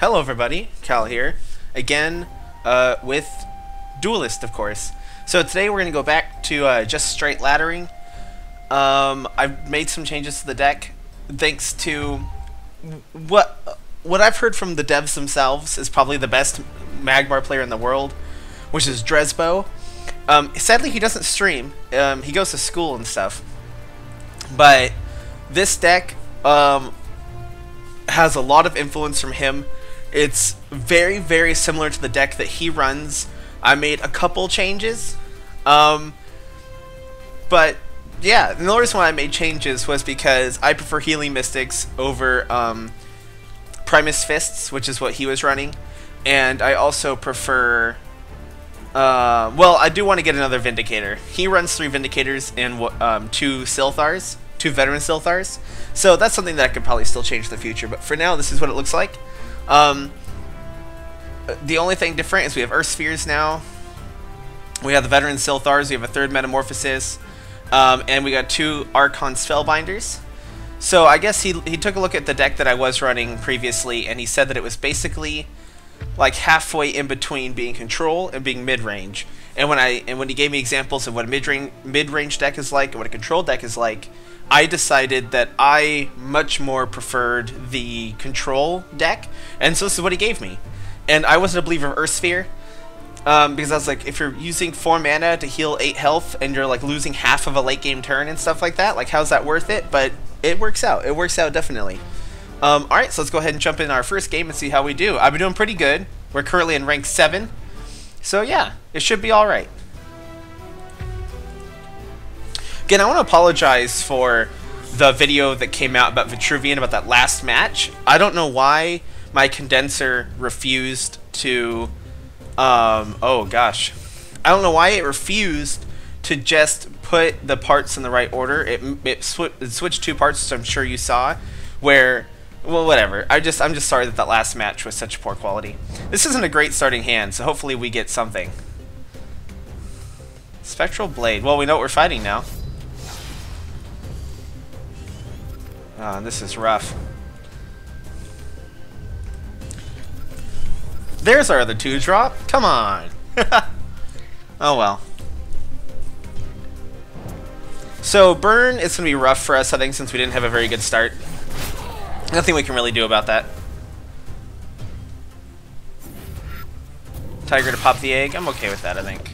Hello everybody, Cal here, again with Duelyst, of course. So today we're going to go back to just straight laddering. I've made some changes to the deck, thanks to what I've heard from the devs themselves is probably the best Magmar player in the world, which is Dresbo. Sadly he doesn't stream, he goes to school and stuff, but this deck has a lot of influence from him. It's very, very similar to the deck that he runs. I made a couple changes. But yeah, the only reason why I made changes was because I prefer Healing Mystics over Primus Fists, which is what he was running. And I also prefer... well, I do want to get another Vindicator. He runs 3 Vindicators and 2 Silthars. 2 Veteran Silthars. So that's something that I could probably still change in the future. But for now, this is what it looks like. The only thing different is we have Earth Spheres now. We have the Veteran Silthars. We have a 3rd Metamorphosis. And we got 2 Archon Spellbinders. So I guess he took a look at the deck that I was running previously, and he said that it was basically like halfway in between being control and being mid-range. And when he gave me examples of what a mid-range deck is like and what a control deck is like, I decided that I much more preferred the control deck, and so this is what he gave me. And I wasn't a believer of Earth Sphere, because I was like, if you're using 4 mana to heal 8 health and you're like losing half of a late game turn and stuff like that, like how's that worth it? But it works out. It works out definitely. Alright, so let's go ahead and jump in our first game and see how we do. I've been doing pretty good. We're currently in rank 7. So yeah, it should be alright. Again, I want to apologize for the video that came out about Vitruvian, about that last match. I don't know why my condenser refused to... oh gosh. I don't know why it refused to just put the parts in the right order. It switched 2 parts, which I'm sure you saw, where... Well, whatever. I'm just sorry that last match was such poor quality. This isn't a great starting hand, so hopefully we get something. Spectral Blade. Well, we know what we're fighting now. This is rough. There's our other 2-drop. Come on. Oh well. So burn is going to be rough for us, I think, since we didn't have a very good start. Nothing we can really do about that. Tiger to pop the egg. I'm okay with that, I think.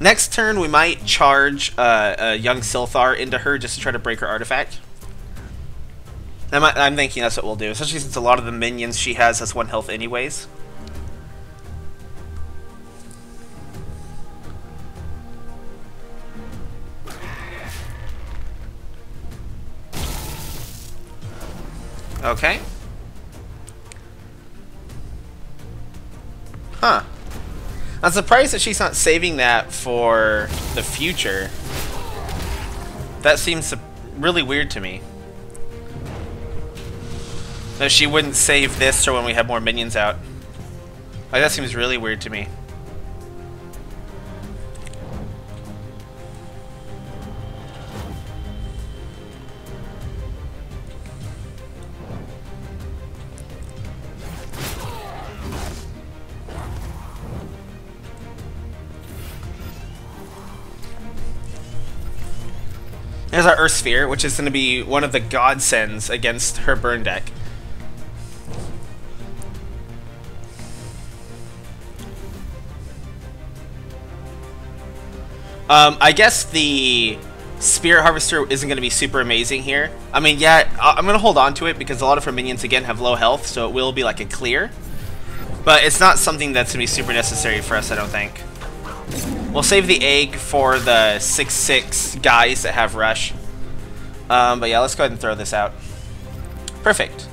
Next turn, we might charge a young Silthar into her just to try to break her artifact. I'm thinking that's what we'll do, especially since a lot of the minions she has 1 health anyways. Okay. Huh. I'm surprised that she's not saving that for the future. That seems really weird to me. That she wouldn't save this for when we have more minions out. Like, that seems really weird to me. There's our Earth Sphere, which is going to be one of the godsends against her burn deck. I guess the Spirit Harvester isn't going to be super amazing here. I mean, yeah, I'm going to hold on to it because a lot of her minions, again, have low health, so it will be like a clear. But it's not something that's going to be super necessary for us, I don't think. We'll save the egg for the 6/6 guys that have rush. But yeah, let's go ahead and throw this out. Perfect.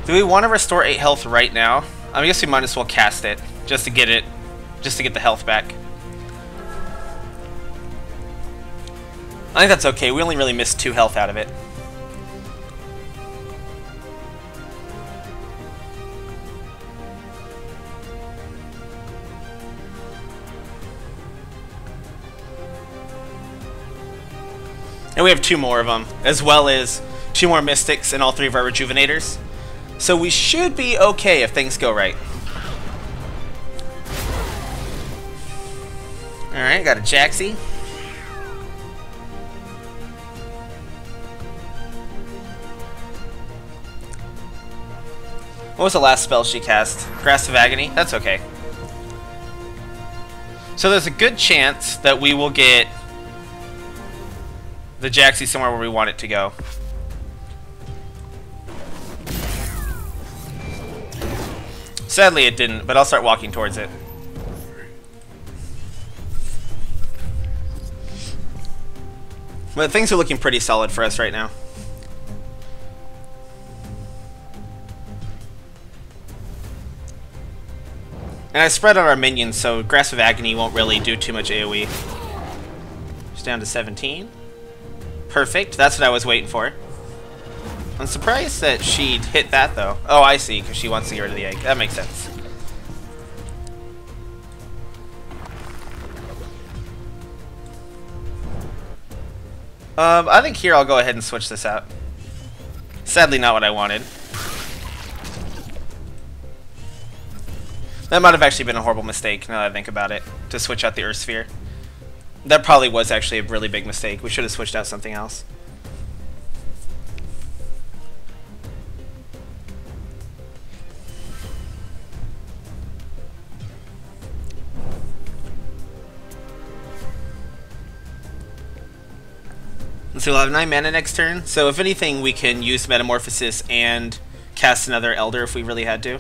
Do we want to restore 8 health right now? I guess we might as well cast it just to get the health back. I think that's okay. We only really missed 2 health out of it. we have 2 more of them, as well as 2 more Mystics and all 3 of our Rejuvenators. So we should be okay if things go right. Alright, got a Jaxie. What was the last spell she cast? Grasp of Agony? That's okay. So there's a good chance that we will get the Jaxie somewhere where we want it to go. Sadly it didn't, but I'll start walking towards it. But things are looking pretty solid for us right now. And I spread out our minions, so Grasp of Agony won't really do too much AoE. She's down to 17. Perfect, that's what I was waiting for. I'm surprised that she'd hit that, though. Oh, I see, because she wants to get rid of the egg. That makes sense. I think here I'll go ahead and switch this out. Sadly not what I wanted. That might have actually been a horrible mistake, now that I think about it, to switch out the Earth Sphere. That probably was actually a really big mistake. We should have switched out something else. So we'll have 9 mana next turn. So if anything, we can use Metamorphosis and cast another Elder if we really had to.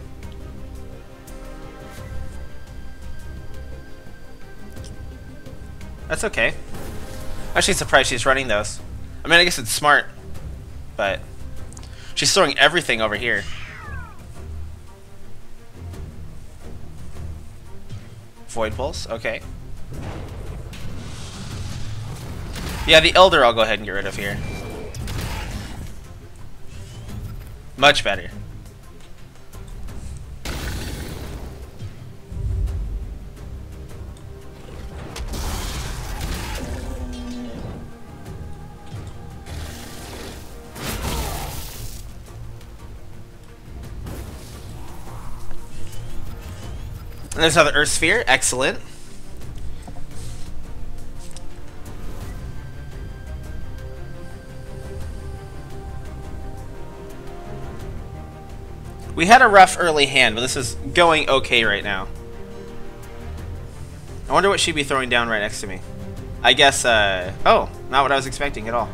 That's okay. I'm actually surprised she's running those. I mean, I guess it's smart, but she's throwing everything over here. Void Pulse, okay. Yeah, the Elder I'll go ahead and get rid of here. Much better. And there's another Earth Sphere, excellent. We had a rough early hand, but this is going okay right now. I wonder what she'd be throwing down right next to me. I guess, oh, not what I was expecting at all.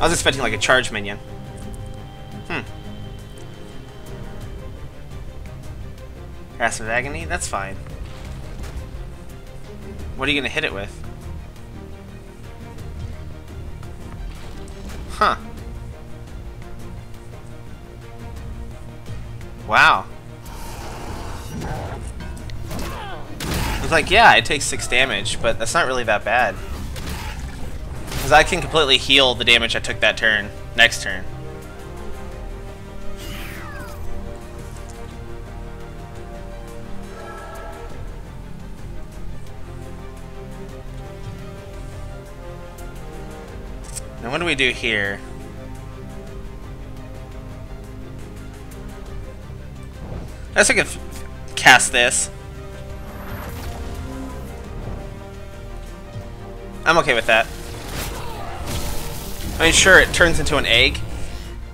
I was expecting like a charge minion. Grasp of Agony? That's fine. What are you going to hit it with? Huh. Wow. I was like, yeah, it takes 6 damage, but that's not really that bad. Because I can completely heal the damage I took that turn, next turn. Now what do we do here? I guess I could cast this. I'm okay with that. I mean, sure, it turns into an egg,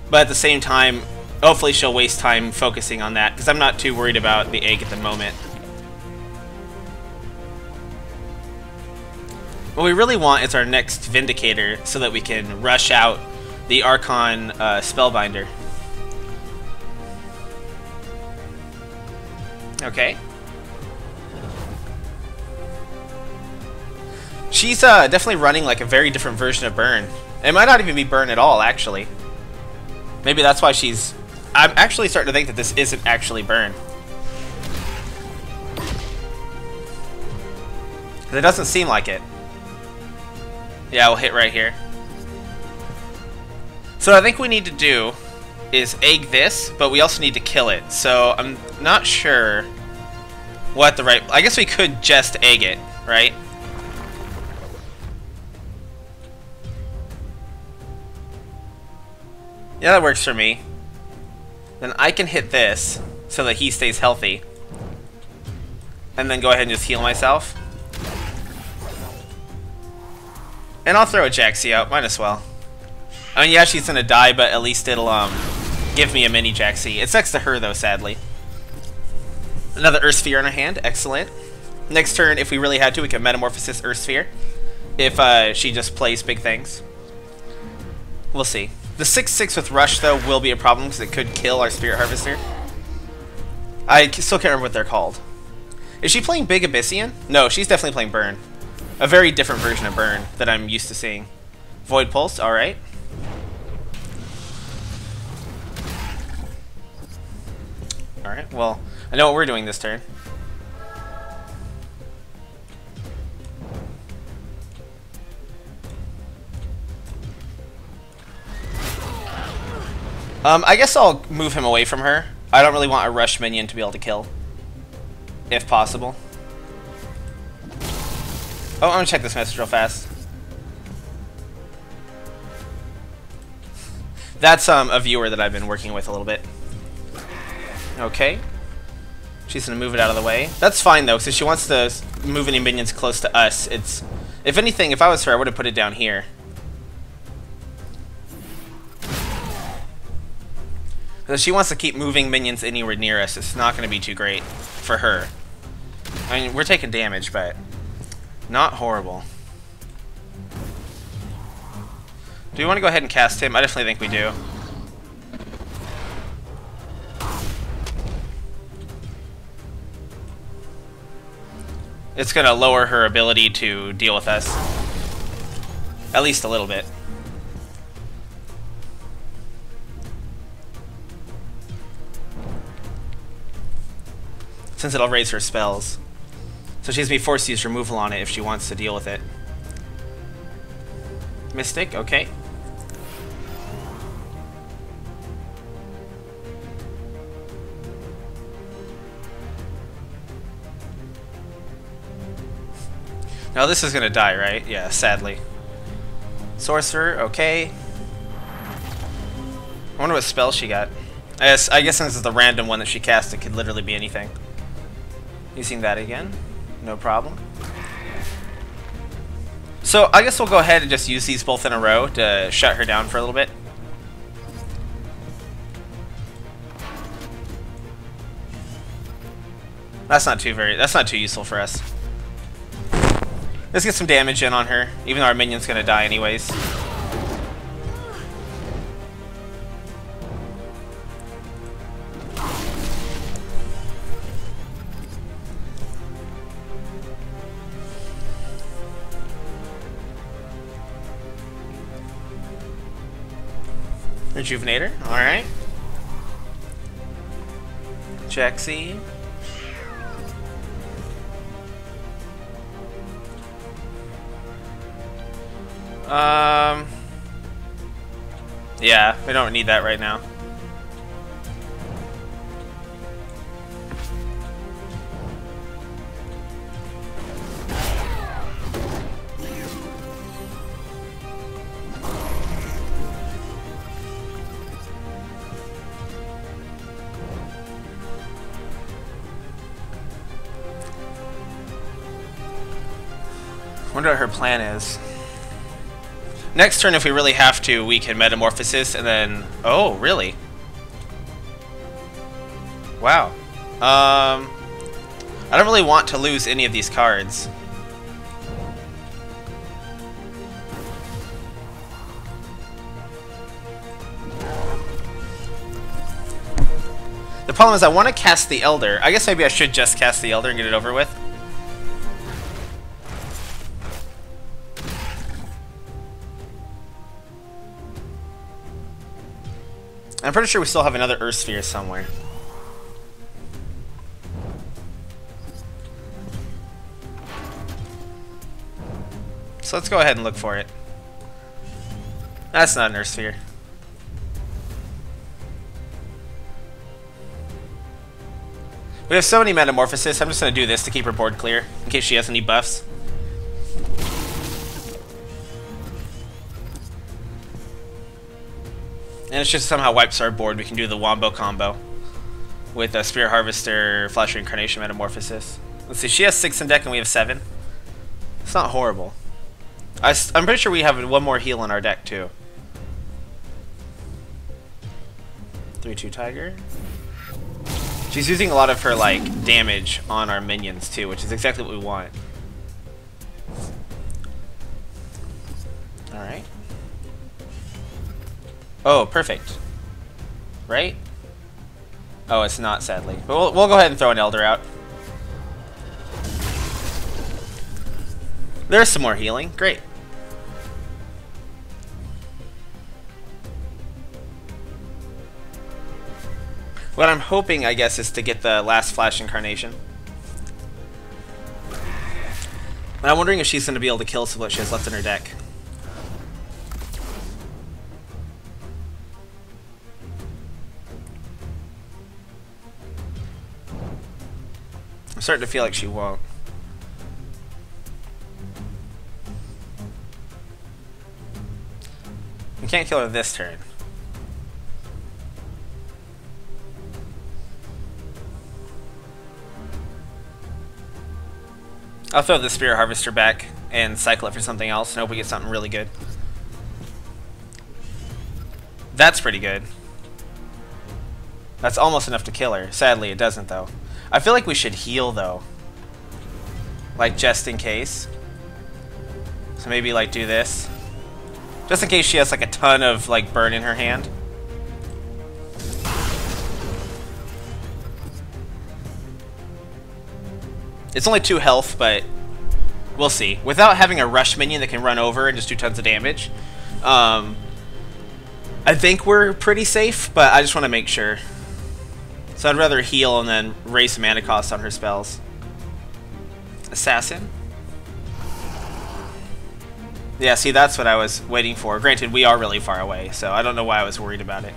but at the same time, hopefully she'll waste time focusing on that, because I'm not too worried about the egg at the moment. What we really want is our next Vindicator, so that we can rush out the Archon Spellbinder. Okay. She's definitely running like a very different version of Burn. It might not even be Burn at all, actually. Maybe that's why she's... I'm actually starting to think that this isn't actually Burn. It doesn't seem like it. Yeah, we'll hit right here. So what I think we need to do is egg this, but we also need to kill it. So I'm not sure what the right... I guess we could just egg it, right? Yeah, that works for me. Then I can hit this so that he stays healthy. And then go ahead and just heal myself. And I'll throw a Jaxie out, might as well. I mean, yeah, she's gonna die, but at least it'll give me a mini Jaxie. It's next to her though, sadly. Another Earth Sphere in her hand, excellent. Next turn, if we really had to, we could Metamorphosis Earth Sphere. If she just plays big things. We'll see. The 6/6 with Rush, though, will be a problem because it could kill our Spirit Harvester. I still can't remember what they're called. Is she playing Big Abyssian? No, she's definitely playing Burn. A very different version of Burn that I'm used to seeing. Void Pulse, alright. Alright, well, I know what we're doing this turn. I guess I'll move him away from her. I don't really want a rush minion to be able to kill. If possible. Oh, I'm gonna check this message real fast. That's a viewer that I've been working with a little bit. Okay. She's gonna move it out of the way. That's fine though, because she wants to move any minions close to us. It's, if anything, if I was her, I would have put it down here. Because she wants to keep moving minions anywhere near us. It's not going to be too great for her. I mean, we're taking damage, but not horrible. Do we want to go ahead and cast him? I definitely think we do. It's going to lower her ability to deal with us. At least a little bit. Since it'll raise her spells. So she's going to be forced to use removal on it if she wants to deal with it. Mystic, okay. Now this is going to die, right? Yeah, sadly. Sorcerer, okay. I wonder what spell she got. I guess since it's the random one that she cast, it could literally be anything. Using that again, no problem. So I guess we'll go ahead and just use these both in a row to shut her down for a little bit. That's not too useful for us. Let's get some damage in on her, even though our minion's gonna die anyways. Rejuvenator, alright. Jaxie. Yeah, we don't need that right now. Wonder what her plan is. Next turn, if we really have to, we can Metamorphosis and then... Oh, really? Wow. I don't really want to lose any of these cards. The problem is I want to cast the Elder. I guess maybe I should just cast the Elder and get it over with. I'm pretty sure we still have another Earth Sphere somewhere. So let's go ahead and look for it. That's not an Earth Sphere. We have so many Metamorphosis, I'm just going to do this to keep her board clear, in case she has any buffs. And it just somehow wipes our board. We can do the Wombo combo with a Spirit Harvester, Flash Reincarnation, Metamorphosis. Let's see, she has 6 in deck and we have 7. It's not horrible. I'm pretty sure we have one more heal in our deck too. 3/2 Tiger. She's using a lot of her like damage on our minions too, which is exactly what we want. Alright. Oh, perfect. Right? Oh, it's not, sadly. But we'll go ahead and throw an Elder out. There's some more healing. Great. What I'm hoping, I guess, is to get the last Flash Incarnation. And I'm wondering if she's going to be able to kill us with what she has left in her deck. I'm starting to feel like she won't. We can't kill her this turn. I'll throw the Spirit Harvester back and cycle it for something else and hope we get something really good. That's pretty good. That's almost enough to kill her. Sadly, it doesn't, though. I feel like we should heal, though. Like, just in case. So maybe, like, do this. Just in case she has, like, a ton of, like, burn in her hand. It's only 2 health, but we'll see. Without having a rush minion that can run over and just do tons of damage, I think we're pretty safe, but I just want to make sure. So I'd rather heal and then raise some mana cost on her spells. Assassin? Yeah, see, that's what I was waiting for. Granted, we are really far away, so I don't know why I was worried about it.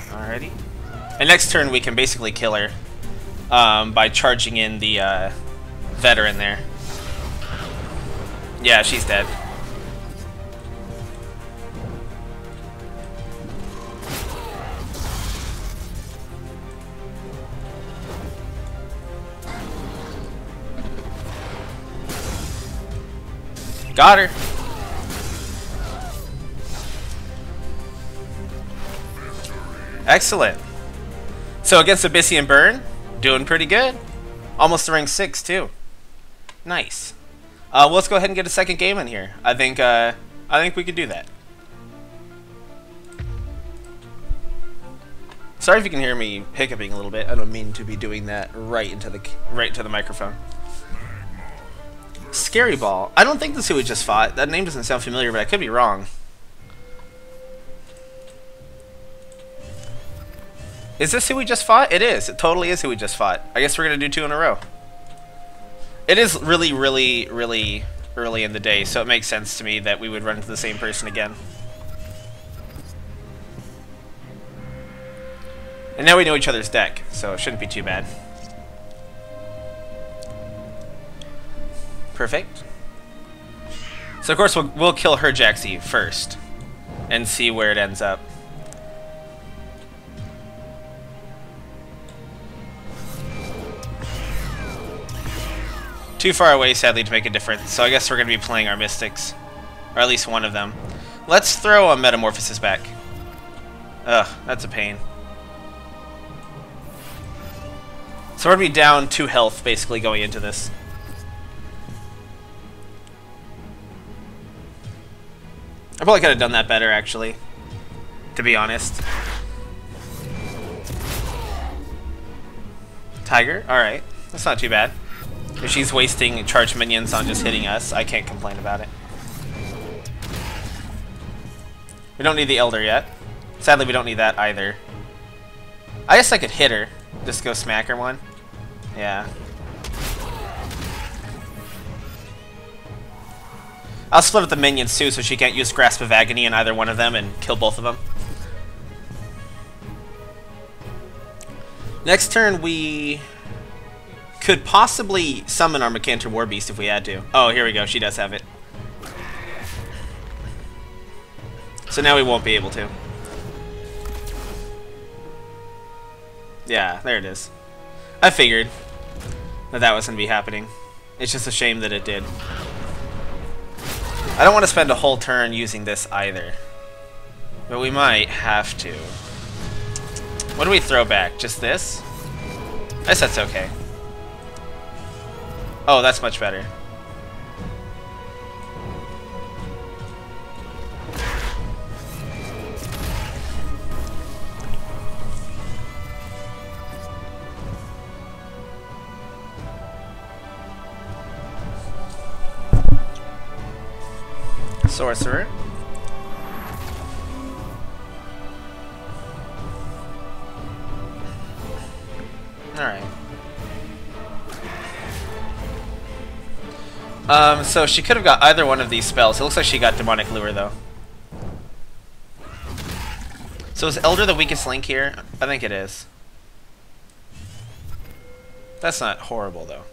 Alrighty. And next turn we can basically kill her by charging in the veteran there. Yeah, she's dead. Got her. Excellent. So against Abyssian Burn, doing pretty good. Almost to rank 6 too. Nice. Well, let's go ahead and get a second game in here. I think we could do that. Sorry if you can hear me hiccuping a little bit. I don't mean to be doing that right into the microphone. Scary Ball. I don't think this is who we just fought. That name doesn't sound familiar, but I could be wrong. Is this who we just fought? It is. It totally is who we just fought. I guess we're going to do 2 in a row. It is really, really, really early in the day, so it makes sense to me that we would run into the same person again. And now we know each other's deck, so it shouldn't be too bad. Perfect. So of course we'll kill her Jaxie first and see where it ends up. Too far away, sadly, to make a difference, so I guess we're going to be playing our Mystics. Or at least one of them. Let's throw a Metamorphosis back. Ugh, that's a pain. So we're going to be down 2 health, basically, going into this. I probably could have done that better, actually, to be honest. Tiger? Alright. That's not too bad. If she's wasting charged minions on just hitting us, I can't complain about it. We don't need the Elder yet. Sadly, we don't need that either. I guess I could hit her. Just go smack her one. Yeah. I'll split up the minions too, so she can't use Grasp of Agony in either one of them and kill both of them. Next turn, we could possibly summon our Macantor Warbeast if we had to. Oh, here we go. She does have it. So now we won't be able to. Yeah, there it is. I figured that was going to be happening. It's just a shame that it did. I don't want to spend a whole turn using this either. But we might have to. What do we throw back? Just this? I guess that's okay. Oh, that's much better. Sorcerer. Alright. So she could have got either one of these spells. It looks like she got Demonic Lure, though. So is Elder the weakest link here? I think it is. That's not horrible, though.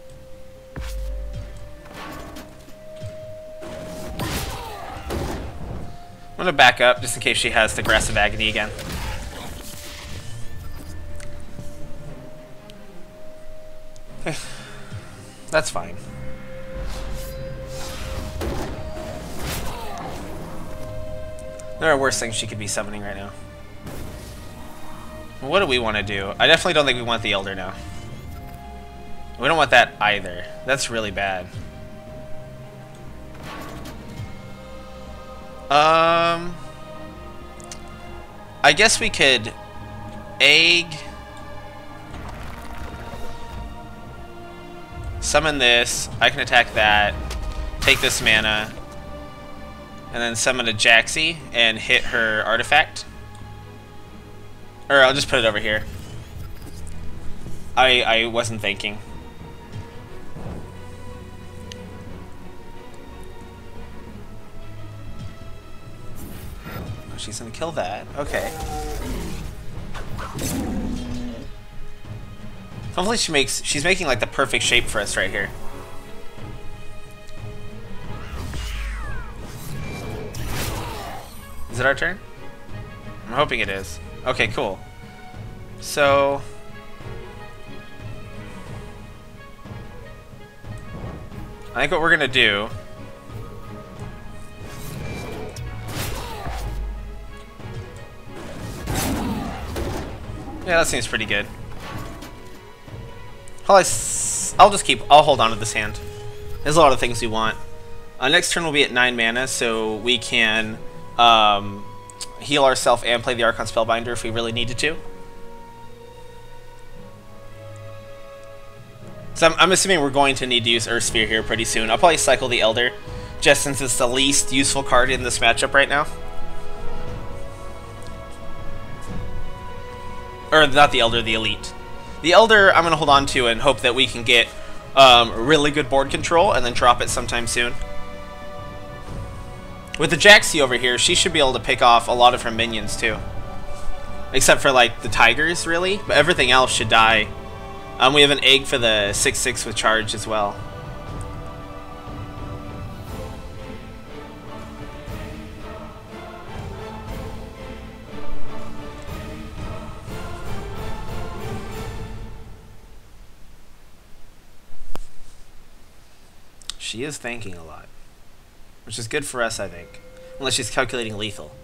I'm gonna back up just in case she has the Grasp of Agony again. That's fine. There are worse things she could be summoning right now. What do we want to do? I definitely don't think we want the Elder now. We don't want that either. That's really bad. I guess we could egg, summon this. I can attack that, take this mana, and then summon a Jaxi and hit her artifact. Or I'll just put it over here. I wasn't thinking. Oh, she's gonna kill that. Okay. Hopefully she's making like the perfect shape for us right here. Is it our turn? I'm hoping it is. Okay, cool. So I think what we're gonna do yeah, that seems pretty good. I'll hold on to this hand. There's a lot of things we want. Next turn we'll be at 9 mana, so we can heal ourselves and play the Archon Spellbinder if we really needed to. So I'm assuming we're going to need to use Earth Sphere here pretty soon. I'll probably cycle the Elder, just since it's the least useful card in this matchup right now. Or not the Elder, the Elite. The Elder I'm going to hold on to and hope that we can get really good board control and then drop it sometime soon. With the Jaxi over here, she should be able to pick off a lot of her minions too. Except for like the Tigers, really. But everything else should die. We have an egg for the 6/6 with charge as well. She is thinking a lot. Which is good for us, I think. Unless she's calculating lethal.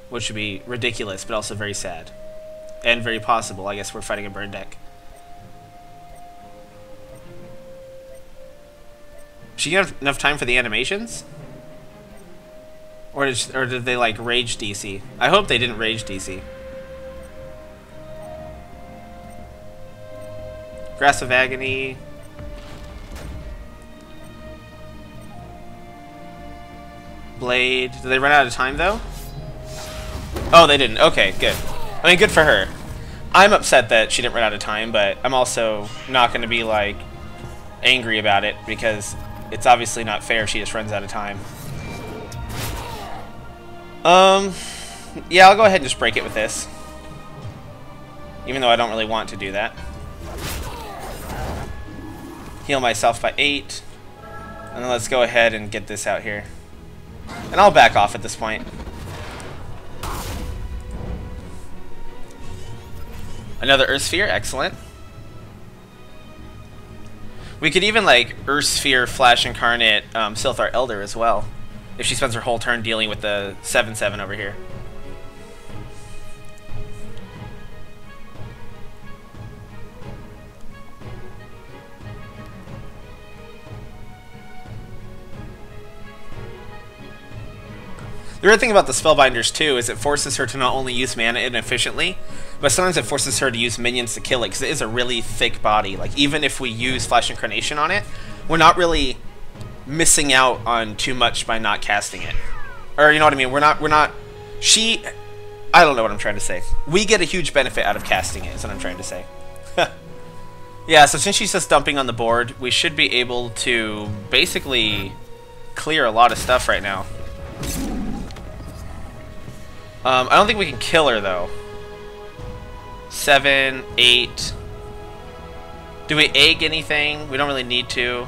Which would be ridiculous, but also very sad. And very possible. I guess we're fighting a burn deck. She have enough time for the animations? Or did they, like, rage DC? I hope they didn't rage DC. Grasp of Agony. Blade. Did they run out of time, though? Oh, they didn't. Okay, good. I mean, good for her. I'm upset that she didn't run out of time, but I'm also not going to be, like, angry about it, because it's obviously not fair if she just runs out of time. Yeah, I'll go ahead and just break it with this. Even though I don't really want to do that. Heal myself by 8. And then let's go ahead and get this out here. And I'll back off at this point. Another Earth Sphere, excellent. We could even like Earth Sphere Flash Incarnate Silthar Elder as well, if she spends her whole turn dealing with the 7/7 over here. The weird thing about the Spellbinders, too, is it forces her to not only use mana inefficiently, but sometimes it forces her to use minions to kill it, because it is a really thick body. Like, even if we use Flash Incarnation on it, we're not really missing out on too much by not casting it. Or, you know what I mean? We're not, I don't know what I'm trying to say. We get a huge benefit out of casting it, is what I'm trying to say. Yeah, so since she's just dumping on the board, we should be able to basically clear a lot of stuff right now. I don't think we can kill her, though. 7, 8. Do we egg anything? We don't really need to.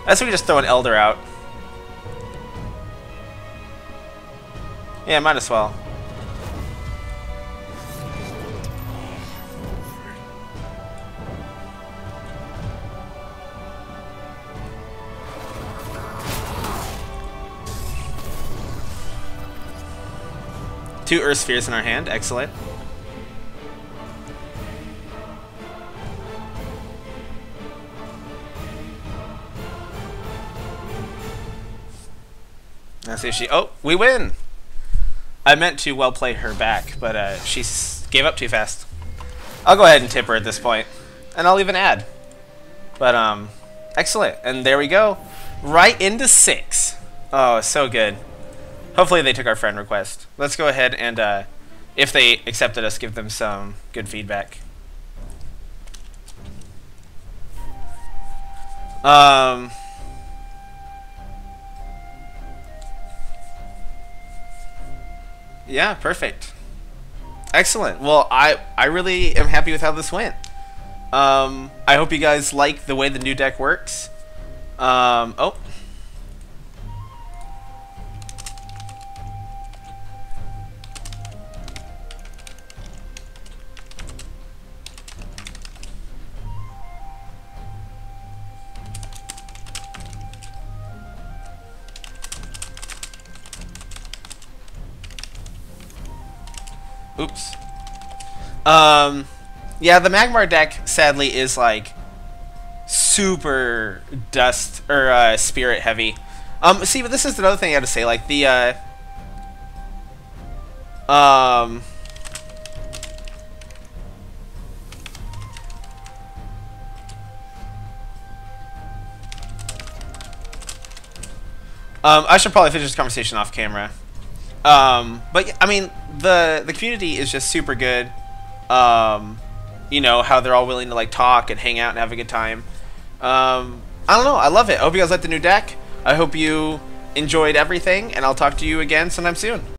I guess we can just throw an Elder out. Yeah, might as well. Two Earth Spheres in our hand, excellent. Let's see if she... Oh, we win! I meant to well play her back, but she gave up too fast. I'll go ahead and tip her at this point, and I'll even add. But, excellent. And there we go. Right into 6. Oh, so good. Hopefully they took our friend request. Let's go ahead and, if they accepted us, give them some good feedback. Yeah, perfect. Excellent. Well, I really am happy with how this went. I hope you guys like the way the new deck works. Oh. Oops. Yeah, the Magmar deck, sadly, is, like, super dust, or, spirit heavy. See, but this is another thing I had to say, like, the, I should probably finish this conversation off camera. But I mean, the community is just super good. You know, how they're all willing to like talk and hang out and have a good time. I don't know, I love it. I hope you guys like the new deck. I hope you enjoyed everything, and I'll talk to you again sometime soon.